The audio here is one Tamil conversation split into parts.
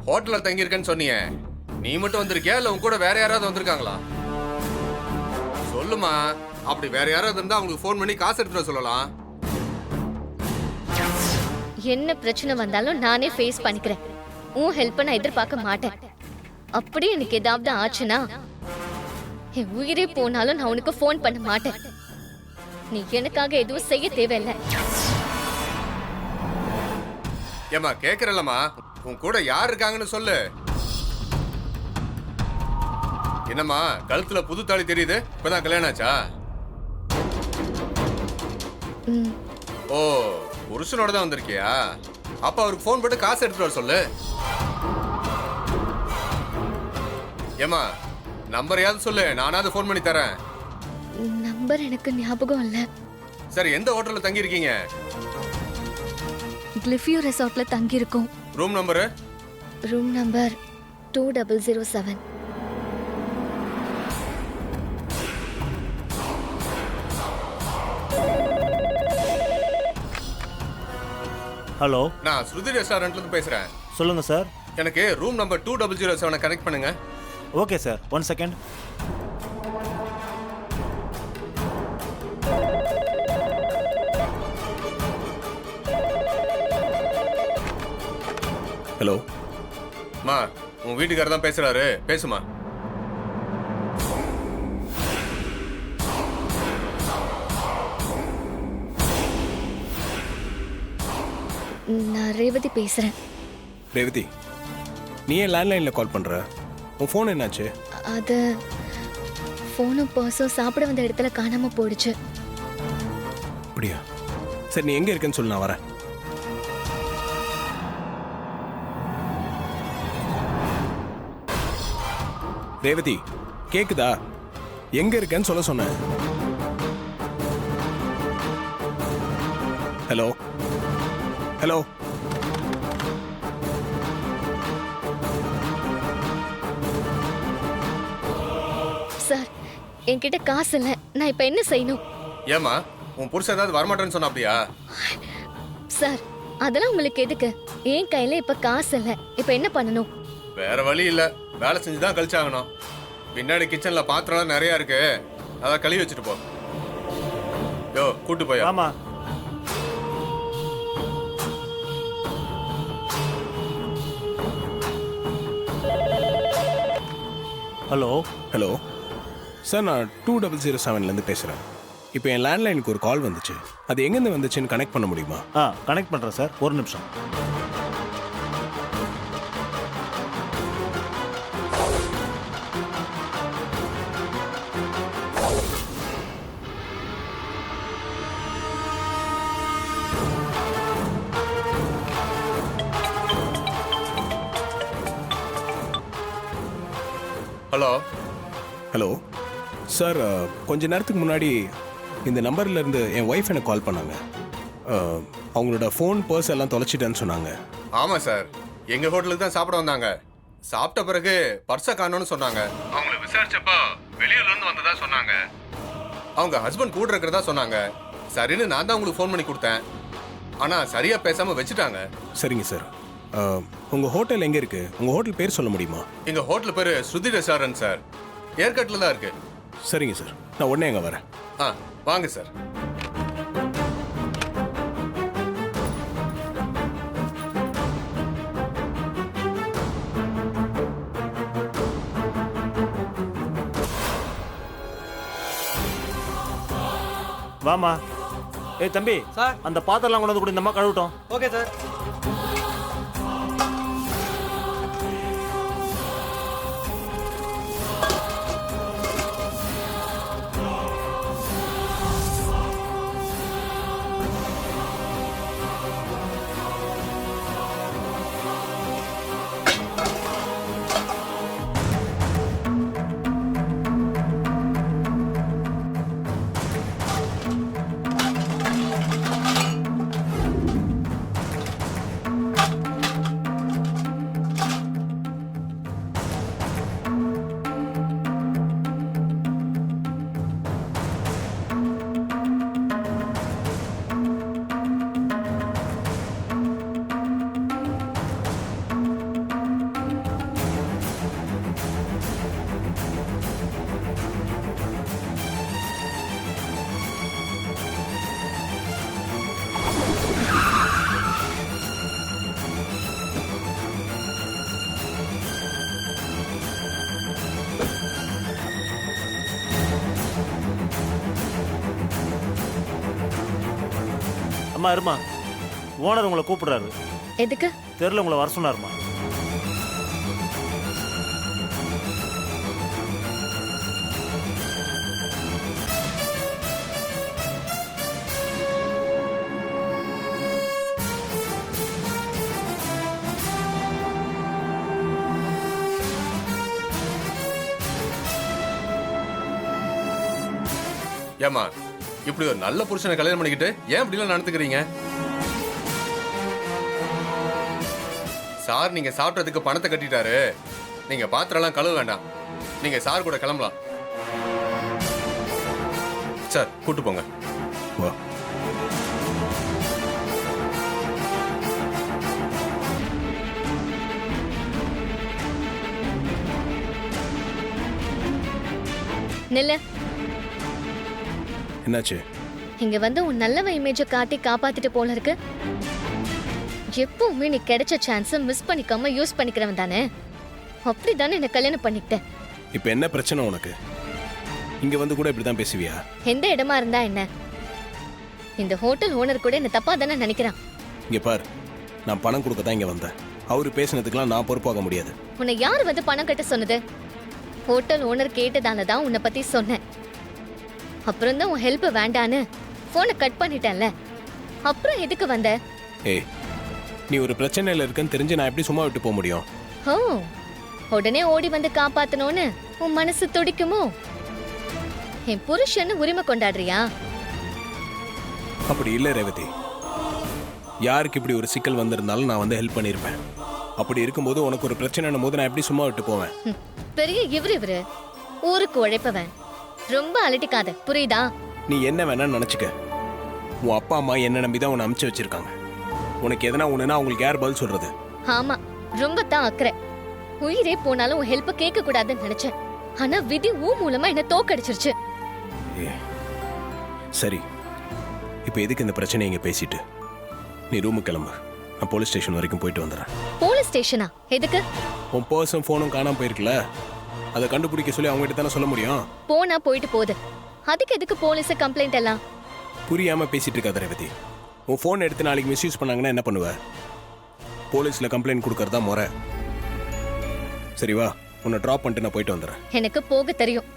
ஹோட்டல்ல தங்கி இருக்கேன்னு சொன்னியே, நீ மட்டும் வந்திருக்கியா இல்ல உன் கூட வேற யாராவது வந்திருக்காங்களா? சொல்லுமா, அப்படி வேற யாராவது இருந்தா அவங்களுக்கு ஃபோன் பண்ணி காசு எடுத்துட்டு வர சொல்லலாம். என்ன பிரச்சனை வந்தாலும் நானே ஃபேஸ் பண்ணிக்கிறேன். உன் ஹெல்ப்பை நான் எதிர்பார்க்க மாட்டேன். அப்படி எனக்கு ஏதாவது ஆச்சுன்னா என் உயிரே போனாலும் நான் உனக்கு ஃபோன் பண்ண மாட்டேன். நீ எனக்காக எதுவும் செய்ய தேவையில்லை. ஏமா கேக்குறல்லம்மா, உன் கூட யார் இருக்காங்கன்னு சொல்லு. என்னம்மா கழுத்துல புது தாலி தெரியுது? இப்பதான் கல்யாணம் ஆச்சா? ஓ, புருஷனோட தான் வந்திருக்கியா? அப்ப அவருக்கு ஃபோன் போட்டு காசு எடுத்துட்டு வர சொல்லு. ஏமா நம்பரையாவது சொல்லு, நானாவது ஃபோன் பண்ணி தரேன். நம்பர் எனக்கு ஞாபகம் இல்ல. சரி, எந்த ஹோட்டல்ல தங்கி இருக்கீங்க? கிளிஃபியூ ரெசார்ட்ல தங்கி இருக்கோம். Room number? Room number 2007. Hello, நான் ஸ்ருதி ரெஸ்டாரண்ட்ல இருந்து பேசுறேன். சொல்லுங்கள் சார். எனக்கு ரூம் நம்பர் 2007 கனெக்ட் பண்ணுங்க. Okay sir, 1 second. ஹலோ மா, உன் வீட்டுக்காரர் தான் பேசுறாரு, பேசுமா. நான் ரேவதி பேசுறேன். ரேவதி, நீ ஏன் லேண்ட்லைனில் கால் பண்ணுற? உன் ஃபோன் என்னாச்சு? அது ஃபோனும் பர்ஸும் சாப்பிட வந்த இடத்துல காணாம போயிடுச்சு. அப்படியா? சரி, நீ எங்கே இருக்கேன்னு சொல்லு, நான் வரேன். ரேவதி, கேக்குதா? எங்க இருக்கேன்னு சொல்ல சொன்னேன். ஹலோ ஹலோ சார், என்கிட்ட காசு இல்ல. நான் இப்ப என்ன செய்யணும்? ஏமா, உன் புருஷன் ஏதாவது வரமாட்டேன்னு சொன்னா அப்படியா? சார், அதெல்லாம் உங்களுக்கு எதுக்கு? என் கையில இப்ப காசு இல்ல. இப்ப என்ன பண்ணணும்? வேற வழி இல்ல, வேலை செஞ்சுதான் கழிச்சாகணும். பின்னாடி கிச்சன்ல பாத்திரம் நிறைய இருக்கு, அத கழுவி வச்சுட்டு போ. யோ, கூட்டு போய். ஆமா. ஹலோ ஹலோ சார், நான் 2007லேருந்து பேசுகிறேன். இப்போ என் லேண்ட்லைனுக்கு ஒரு கால் வந்துச்சு. அது எங்கேருந்து வந்துச்சுன்னு கனெக்ட் பண்ண முடியுமா? கனெக்ட் பண்ணுறேன் சார், ஒரு நிமிஷம். ஹலோ ஹலோ சார், கொஞ்ச நேரத்துக்கு முன்னாடி இந்த நம்பர்ல இருந்து என் ஒய்ஃப் எனக்கு கால் பண்ணாங்க. அவங்களோட ஃபோன், பர்ஸ் எல்லாம் தொலைச்சிட்டேன்னு சொன்னாங்க. ஆமா சார், எங்க ஹோட்டலுக்கு தான் சாப்பிட வந்தாங்க. சாப்பிட்ட பிறகு பர்ஸை காணோம்னு சொன்னாங்க. அவங்கள விசாரிச்சப்போ வெளியூர்ல இருந்து வந்ததா சொன்னாங்க. அவங்க ஹஸ்பண்ட் கூட இருக்கிறதா சொன்னாங்க. சரின்னு நான் தான் உங்களுக்கு ஃபோன் பண்ணி கொடுத்தேன். ஆனா சரியா பேசாம வச்சுட்டாங்க. சரிங்க சார், உங்க ஹோட்டல் எங்க இருக்கு? உங்க ஹோட்டல் பேர் சொல்ல முடியுமா? எங்க ஹோட்டல் பேரு ஸ்ருதி ரெஸ்டாரண்ட் சார். ஏர்கட்ல தான் இருக்கு. சரிங்க சார், நான் உடனே அங்க வரேன். வாங்க சார். வாமா. ஏய் தம்பி சார், அந்த பாத்திரம்லாம் கொண்டு வந்து கூட இந்த அம்மா கழுவிட்டோம். Okay sir. அம்மா இருமா, ஓனர் உங்களை கூப்பிடுறாரு. எதுக்கு? தெருல உங்களை வர சொன்னாருமா. ஏமா இப்படி ஒரு நல்ல புருஷனை கல்யாணம் பண்ணிக்கிட்டு ஏன் இப்படிலாம் நடந்துக்கிறீங்க? சார் நீங்க சாப்பிட்டதுக்கு பணத்தை கட்டிட்டாரு. நீங்க பாத்திரம்லாம் கழுவ வேண்டாம். நீங்க சார் கூட கிளம்பலாம். சார் கூட்டு போங்க. வா. நில்லு. என்னாச்சு? இங்க வந்து உன் நல்லவ இமேஜ காட்டி காப்பாத்திட்டு போல இருக்கு. எப்பவுமே நீ கிடைச்ச சான்ஸ மிஸ் பண்ணிக்காம யூஸ் பண்ணிக்கிறவன் தானே. அப்படிதானே என்ன கல்யாணம் பண்ணிக்கிட்டேன். இப்போ என்ன பிரச்சனை உனக்கு? இங்க வந்து கூட இப்படி தான் பேசுவியா? எந்த இடமா இருந்தா என்ன? இந்த ஹோட்டல் ஓனர் கூட என்ன தப்பா தானே நினைக்கிறான். இங்க பார், நான் பணம் கொடுக்க தான் இங்க வந்தேன். அவரு பேசினதுக்கெல்லாம் நான் பொறுப்பாக முடியாது. உன்னை யார் வந்து பணம் கட்ட சொன்னது? ஹோட்டல் ஓனர் கேட்டதால தான் உன்னை பத்தி சொன்னேன். அப்புறம் தான் உன் ஹெல்ப் வேண்டான்னு போனை கட் பண்ணிட்டேன்ல. அப்புறம் எதுக்கு வந்த? ஏய், நீ ஒரு பிரச்சனையில இருக்குன்னு தெரிஞ்சு நான் எப்படி சும்மா விட்டு போக முடியும்? ஓ, உடனே ஓடி வந்து காப்பாத்தணும்னு உன் மனசு துடிக்குமோ? என் புருஷன்னு உரிமை கொண்டாடுறியா? அப்படி இல்லை ரேவதி. யாருக்கு இப்படி ஒரு சிக்கல் வந்திருந்தாலும் நான் வந்து ஹெல்ப் பண்ணியிருப்பேன். அப்படி இருக்கும்போது உனக்கு ஒரு பிரச்சனைன்னும் போது நான் எப்படி சும்மா விட்டு போவேன்? பெரிய இவரு ஊருக்கு உழைப்பவன். ரொம்ப அலட்டிக்காத, புரியுதா? நீ என்ன வேணான்னு நினைச்சுக்க. உன் அப்பா அம்மா என்ன நம்பி தான் உன்னை அமுச்சு வச்சிருக்காங்க. உனக்கு எதனா ஒண்ணுன்னா அவங்களுக்கு யார் பதில் சொல்றது? ஆமா, ரொம்ப தான் அக்கறை. உயிரே போனாலும் உன் ஹெல்ப் கேட்க கூடாதுன்னு நினைச்சேன். ஆனா விதி ஊ மூலமா என்ன தோக்கடிச்சிருச்சு. சரி, இப்போ எதுக்கு இந்த பிரச்சனை இங்க பேசிட்டு? நீ ரூமுக்கு கிளம்பு. நான் போலீஸ் ஸ்டேஷன் வரைக்கும் போயிட்டு வந்துடுறேன். போலீஸ் ஸ்டேஷனா? எதுக்கு? உன் பர்ஸும் ஃபோனும் காணாம போயிருக்குல, அதை கண்டுபிடிக்க சொல்லி அவங்ககிட்ட தானே சொல்ல முடியும். போனா போயிட்டு போகுது. அதுக்கு எதுக்கு போலீஸ் கம்ப்ளைண்ட் எல்லாம்? புரியாம பேசிட்டு இருக்காத ரேவதி. உன் ஃபோன் எடுத்து நாளைக்கு மிஸ்யூஸ் பண்ணாங்கன்னா என்ன பண்ணுவ? போலீஸ்ல கம்ப்ளைண்ட் கொடுக்கறதா முறை. சரி வா, உன்னை ட்ராப் பண்ணிட்டு நான் போயிட்டு வந்துடுறேன். எனக்கு போக தெரியும்.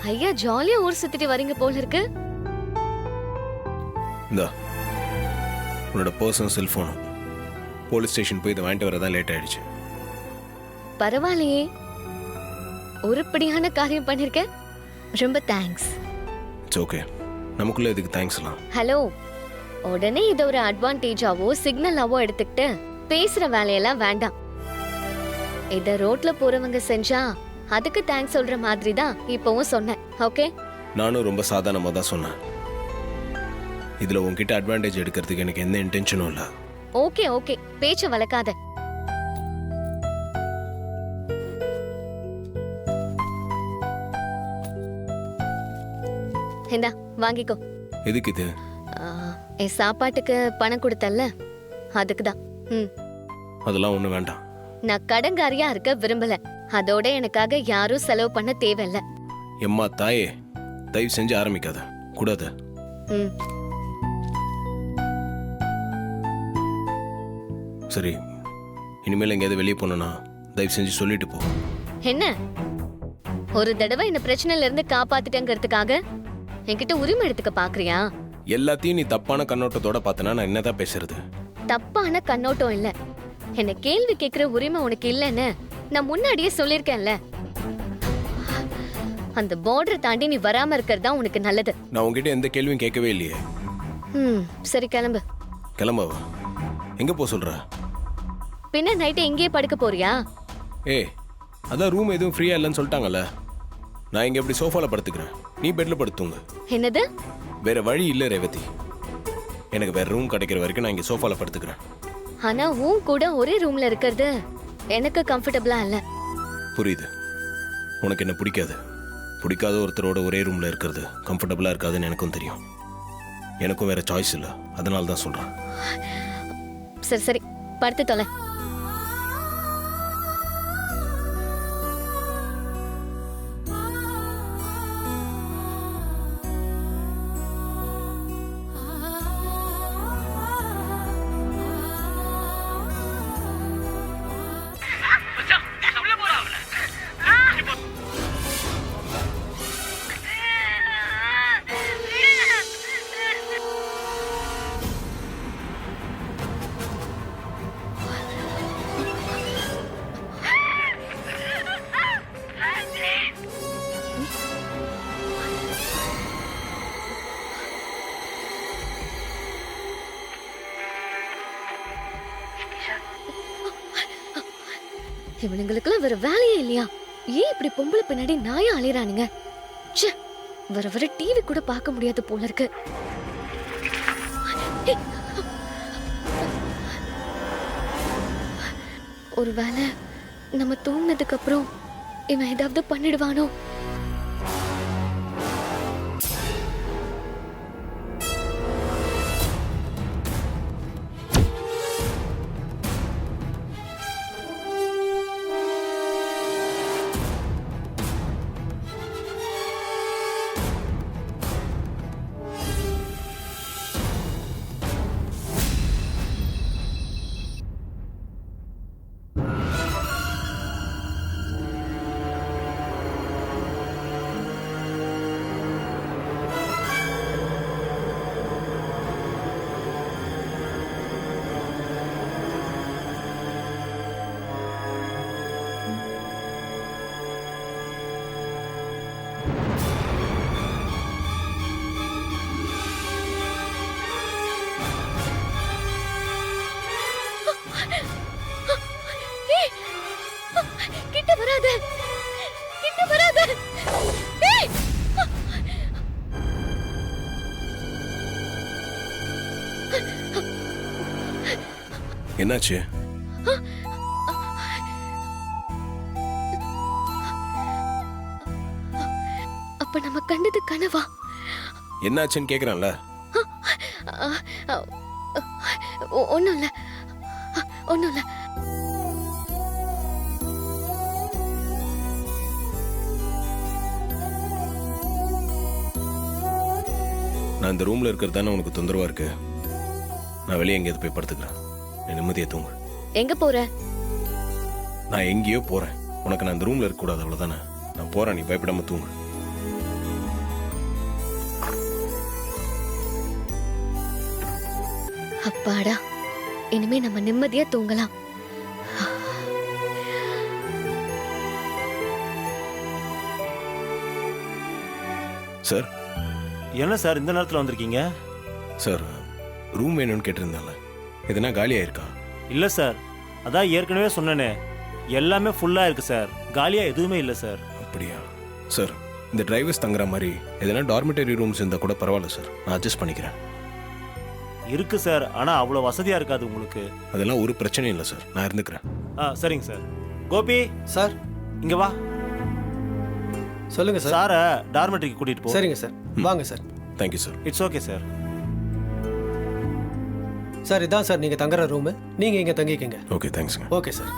ஐயா, ஜாலியா ஊர் சுத்திட்டு வரீங்க போல இருக்கு. இந்தா உன்னோட பர்சனல் செல்ஃபோனும். போலீஸ் ஸ்டேஷன் போய் இதை வாங்கிட்டு வரதான் லேட் ஆயிடுச்சு. பரவாயில்லையே, உருப்படியான காரியம் பண்ணிருக்க. ரொம்ப தேங்க்ஸ். It's okay. நமக்குள்ள இதுக்கு தேங்க்ஸ்லாம். ஹலோ, உடனே இத ஒரு அட்வான்டேஜாவோ சிக்னலாவோ எடுத்துக்கிட்டு பேசுற வேலையெல்லாம் வேண்டாம். இத ரோட்ல போறவங்க செஞ்சா அதுக்கு தேங்க்ஸ் சொல்ற மாதிரி தான் இப்பவும் சொன்னேன். ஓகே? நானும் ரொம்ப சாதாரணமாக தான் சொன்னேன். இதுல உன்கிட்ட அட்வான்டேஜ் எடுக்கிறதுக்கு எனக்கு எந்த இன்டென்ஷனும் இல்லை. ஓகே ஓகே, பேச்ச வளர்க்காத. இந்தா வாங்கிக்கோ. எதுக்கு இது? என் சாப்பாட்டுக்கு பணம் கொடுத்தல்ல, அதுக்குதான். அதெல்லாம் ஒன்றும் வேண்டாம். நான் கடங்காரியா இருக்க விரும்பல. அதோட எனக்காக யாரும் செலவு பண்ண தேவையில்ல. எம்மா தாயே, தயவு செஞ்சு ஆரம்பிக்காத. கூடாது. சரி, இனிமேல் எங்கேயாவது வெளியே போனா தயவு செஞ்சு சொல்லிட்டு போ. என்ன, ஒரு தடவை என்ன பிரச்சனையில இருந்து காப்பாத்திட்டேங்கிறதுக்காக என்கிட்ட உரிமை எடுத்துக்க பாக்குறியா? எல்லாத்தையும் நீ தப்பான கண்ணோட்டத்தோட பார்த்தனா நான் என்னதான் பேசுறது? தப்பான கண்ணோட்டம் இல்ல, என்ன கேள்வி கேட்கிற உரிமை உனக்கு இல்லன்னு நான் முன்னாடியே சொல்லிருக்கேன்ல. அந்த பார்டர் தாண்டி நீ வராம இருக்கிறதா உனக்கு நல்லது. நான் உங்ககிட்ட எந்த கேள்வியும் கேட்கவே இல்லையே. சரி கிளம்பு. கிளம்பவா? எங்க போ சொல்ற? பின்ன நைட்டு எங்கேயே படுக்க போறியா? ஏய் அதான் ரூம் எதுவும் ஃப்ரீயாக இல்லைன்னு சொல்லிட்டாங்கல்ல, நான் இங்கே இப்படி சோஃபாவில் படுத்துக்கிறேன், நீ பெட்டில் படுத்துங்க. என்னது? வேற வழி இல்லை ரேவதி, எனக்கு வேற ரூம் கிடைக்கிற வரைக்கும் நான் இங்கே சோஃபாவில் படுத்துக்கிறேன். ஆனா உன் கூட ஒரே ரூம்ல இருக்கிறது எனக்கு கம்ஃபர்டபுளா இல்ல. புரியுது, உனக்கு என்ன பிடிக்காது, பிடிக்காத ஒருத்தரோட ஒரே ரூமில் இருக்கிறது கம்ஃபர்டபுளாக இருக்காதுன்னு எனக்கும் தெரியும். எனக்கும் வேற சாய்ஸ் இல்லை, அதனால தான் சொல்கிறேன். சரி சரி, படுத்து தொலை. இவனுங்களுக்குலாம் வேற வேலையே இல்லையா? ஏன் இப்படி பொம்பளை பின்னாடி நாயா அலையறானுங்க? ச்சே, வர வர டிவி கூட பார்க்க முடியாது போல இருக்கு. ஒருவேளை நம்ம தூங்கினதுக்கு அப்புறம் இவன் ஏதாவது பண்ணிடுவானோ? கிட்ட வராத, கிட்ட வராத. ஏய்! என்னாச்சு? அப்ப நம்ம கண்டது கனவா? என்னாச்சுன்னு கேக்குறான்ல. ஒண்ணும் இல்ல, ஒண்ணும் இல்ல. நான் இந்த ரூம்ல இருக்கிறது தானே உனக்கு தொந்தரவா இருக்கு. நான் வெளியே எங்கேயாவது போய் படுத்துக்கிறேன், நீ நிம்மதியா தூங்கு. எங்க போற? நான் எங்கேயோ போறேன், உனக்கு நான் இந்த ரூம்ல இருக்க கூடாது, அவ்வளவுதானே. நான் போறேன், நீ பயப்படாம தூங்கு. அப்பாடா, இனிமே நம்ம நிம்மதியா தூங்கலாம். சார். என்ன சார் இந்த நேரத்தில் வந்திருக்கீங்க? சார், ரூம் வேணும்னு கேட்டிருந்தால, எதுனா காலியா இருக்கா? இல்லை சார், அதான் ஏற்கனவே சொன்னேனே, எல்லாமே ஃபுல்லாக இருக்கு சார், காலியாக எதுவுமே இல்லை சார். அப்படியா சார்? இந்த டிரைவர்ஸ் தங்குற மாதிரி எதனா டார்மெட்டரி ரூம்ஸ் இருந்தால் கூட பரவாயில்ல சார், நான் அட்ஜஸ்ட் பண்ணிக்கிறேன். இருக்கு சார், ஆனால் அவ்வளோ வசதியாக இருக்காது உங்களுக்கு. அதெல்லாம் ஒரு பிரச்சனையும் இல்லை சார், நான் இருந்துக்கிறேன். சரிங்க சார். கோபி சார், இங்கே வா. சொல்லுங்க சார். சாரை டார்மெட்ரிக்கு கூட்டிகிட்டு போ. சரிங்க சார், வாங்க sir. Thank you sir. It's okay sir. Sir, இதான் சார் நீங்க தங்குற ரூமு, நீங்க இங்க தங்கிக்கங்க. ஓகே, தேங்க்ஸ்ங்க. Okay sir.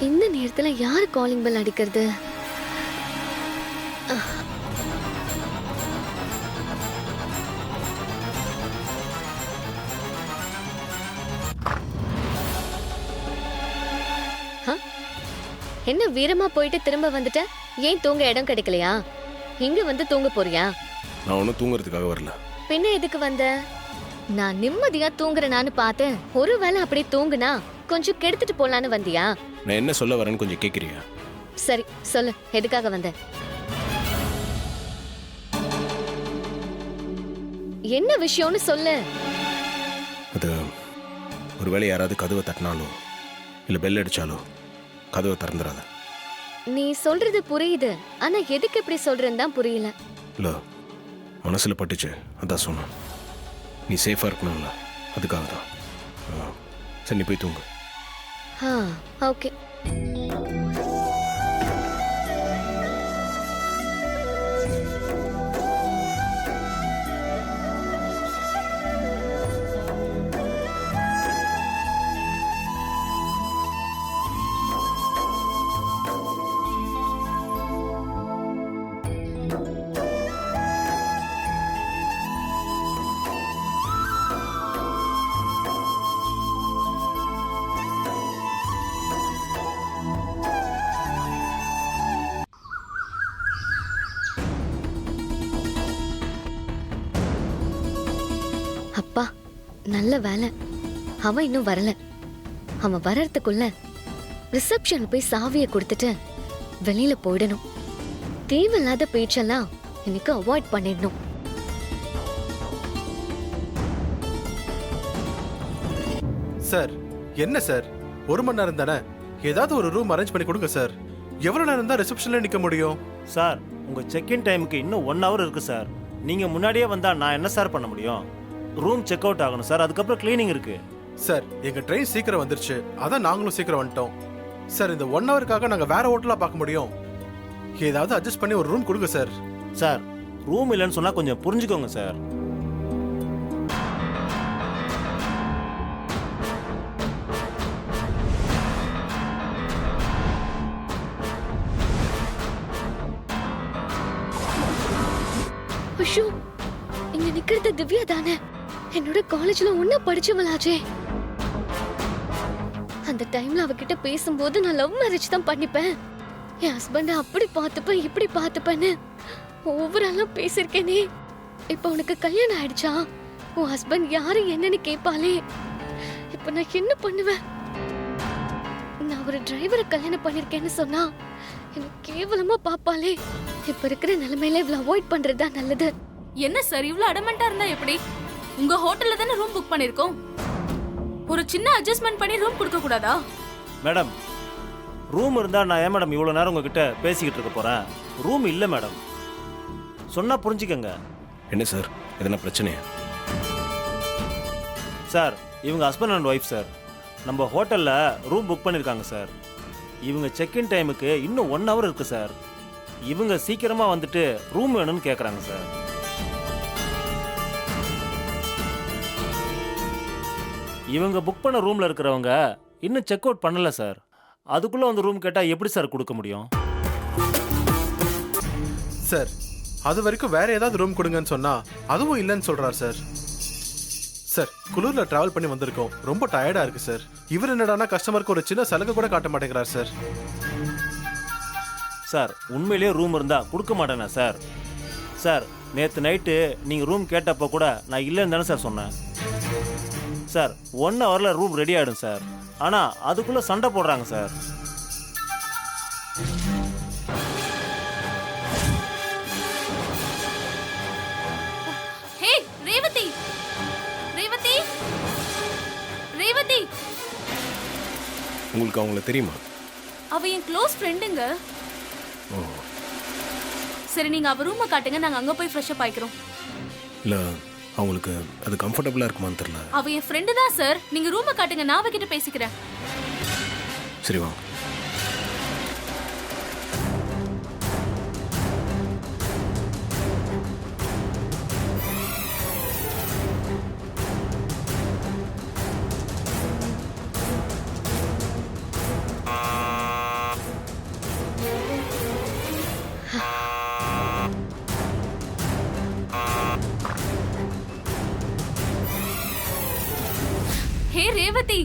இந்த நேரத்துல யார் காலிங் பெல் அடிக்கிறது? என்ன வீரமா போயிட்டு திரும்ப வந்துட்ட? ஏன் தூங்க இடம் கிடைக்கலையா? இங்க வந்து தூங்க போறியா? நான் ஒன்றும் தூங்குறதுக்காக வரல. பின்ன எதுக்கு வந்த? நான் நிம்மதியா தூங்குறேனான்னு பார்த்தேன். ஒருவேளை அப்படி தூங்குனா கொஞ்சம் கெடுத்துட்டு போலான்னு வந்தியா? நான் என்ன சொல்ல வரேன்னு கொஞ்சம் கேட்குறியா? சரி சொல்லு, எதுக்காக வந்த? என்ன விஷயம்னு சொல்லு. அது ஒருவேளை யாராவது கதவை தட்டினாலோ இல்லை பெல் அடிச்சாலோ கதவை திறந்துடாத. நீ சொல்றது புரியுது, ஆனா எதுக்கு இப்படி சொல்றேன்னு தான் புரியல. இல்லை, மனசில் பட்டுச்சு, அதான் சொன்னேன். நீ சேஃபாக இருக்கணும்ல, அதுக்காக தான். சரி, நீ போய் தூங்கு. ஓகே. அப்பா, நல்ல வேலை அவன் இன்னும் வரல. அவன் வர்றதுக்குள்ள ரிசப்ஷன் போய் சாவியை கொடுத்துட்டு வெளியில போயிடணும். தேவையில்லாத பேச்செல்லாம் எனக்கு அவாய்ட் பண்ணிடணும். சார், என்ன சார், 1 மணி நேரம் தானே, ஏதாவது ஒரு ரூம் அரேஞ்ச் பண்ணி கொடுங்க சார். எவ்வளவு நேரம் தான் ரிசப்ஷன்ல நிக்க முடியும்? சார், உங்க செக்இன் டைமுக்கு இன்னும் 1 hour இருக்கு சார். நீங்க முன்னாடியே வந்தா நான் என்ன சார் பண்ண முடியும்? ரூம் செக் அவுட் ஆகணும் சார், அதுக்கப்புறம் கிளீனிங் இருக்கு. சார், எங்க ட்ரெயின் சீக்கிரம் வந்துருச்சு, அதான் நாங்களும் சீக்கிரம் வந்துட்டோம். சார், இந்த 1 ஹவருக்காக நாங்க வேற ஹோட்டலா பார்க்க முடியும். ஏதாவது அட்ஜஸ்ட் பண்ணி ஒரு ரூம் கொடுங்க சார். சார், ரூம் இல்லைன்னு சொன்னா கொஞ்சம் புரிஞ்சுக்கோங்க சார். ஐயோ, இங்க நிக்கிறது திவ்யா தானே? என்னோட காலேஜ்ல ஒண்ணா படிச்சவளாச்சே. அந்த டைம்ல அவகிட்ட பேசும்போது நான் லவ் மேரேஜ் தான் பண்ணிப்பேன், என் ஹஸ்பண்ட அப்படி பார்த்துப்பேன் இப்படி பார்த்துப்பேன்னு ஓவராலா பேசிருக்கேனே. இப்ப உனக்கு கல்யாணம் ஆயிடுச்சா? உன் ஹஸ்பண்ட் யாரு என்னன்னு கேட்பாளே. இப்ப நான் என்ன பண்ணுவேன்? நான் ஒரு டிரைவரை கல்யாணம் பண்ணிருக்கேன்னு சொன்னா எனக்கு கேவலமா பாப்பாளே. இப்ப இருக்கிற நிலைமையில இவ்வளவு அவாய்ட் பண்றதுதான் நல்லது. என்ன சார், இவ்வளவு அடமெண்டா இருந்தா எப்படி? உங்க ஹோட்டல்ல தானே ரூம் புக் பண்ணிருக்கோம். ஒரு சின்ன அட்ஜஸ்ட்மெண்ட் பண்ணி ரூம் கொடுக்க கூடாதா? மேடம், ரூம் இருந்தா நான் ஏன் மேடம் இவ்வளவு நேரம் உங்ககிட்ட பேசிக்கிட்டு இருக்க போறேன்? ரூம் இல்ல மேடம், சொன்னா புரிஞ்சுக்கங்க. என்ன சார், எதனா பிரச்சனையா? சார், இவங்க ஹஸ்பண்ட் அண்ட் ஒய்ஃப் சார். நம்ம ஹோட்டல்ல ரூம் புக் பண்ணிருக்காங்க சார். இவங்க செக்இன் டைமுக்கு இன்னும் 1 hour இருக்கு சார். இவங்க சீக்கிரமா வந்துட்டு ரூம் வேணும்னு கேக்குறாங்க சார். இவங்க புக் பண்ண ரூம்ல இருக்கிறவங்க இன்னும் செக் அவுட் பண்ணல சார். அதுக்குள்ள வந்து ரூம் கேட்டா எப்படி சார் கொடுக்க முடியும்? சார், அது வரைக்கும் வேற ஏதாவது ரூம் கொடுங்கன்னு சொன்னா அதுவும் இல்லைன்னு சொல்றார் சார். சார், குளூர்ல டிராவல் பண்ணி வந்திருக்கோம், ரொம்ப டயர்டா இருக்கு சார். இவர் என்னடானா கஸ்டமருக்கு ஒரு சின்ன சலுகை கூட காட்ட மாட்டேங்கிறார் சார். சார், உண்மையிலேயே ரூம் இருந்தா கொடுக்க மாட்டேனா சார்? சார், நேற்று நைட்டு நீங்கள் ரூம் கேட்டப்போ கூட நான் இல்லைன்னு தானே சார் சொன்னேன். சார், 1 hourல ரூம் ரெடி ஆகிடும் சார். ஆனால் அதுக்குள்ளே சண்டை போடுறாங்க சார். ஹே ரேவதி, ரேவதி, ரேவதி. உங்களுக்கு அவங்கள தெரியுமா? அவ என் க்ளோஸ் ஃப்ரெண்டுங்க. ஓ, சரி, நீங்க அவ ரூமை காட்டுங்க, நாங்க அங்க போய் ஃப்ரெஷ் அப் ஆயிக்கிறோம். இல்லை, அவங்களுக்கு அது கம்ஃபர்டபுளாக இருக்குமான்னு தெரியல. அவ என் ஃப்ரெண்டு தான் சார். நீங்க ரூமை காட்டுங்க, நான் அவகிட்ட பேசிக்கிறேன். சரி வாங்க. ரேவதி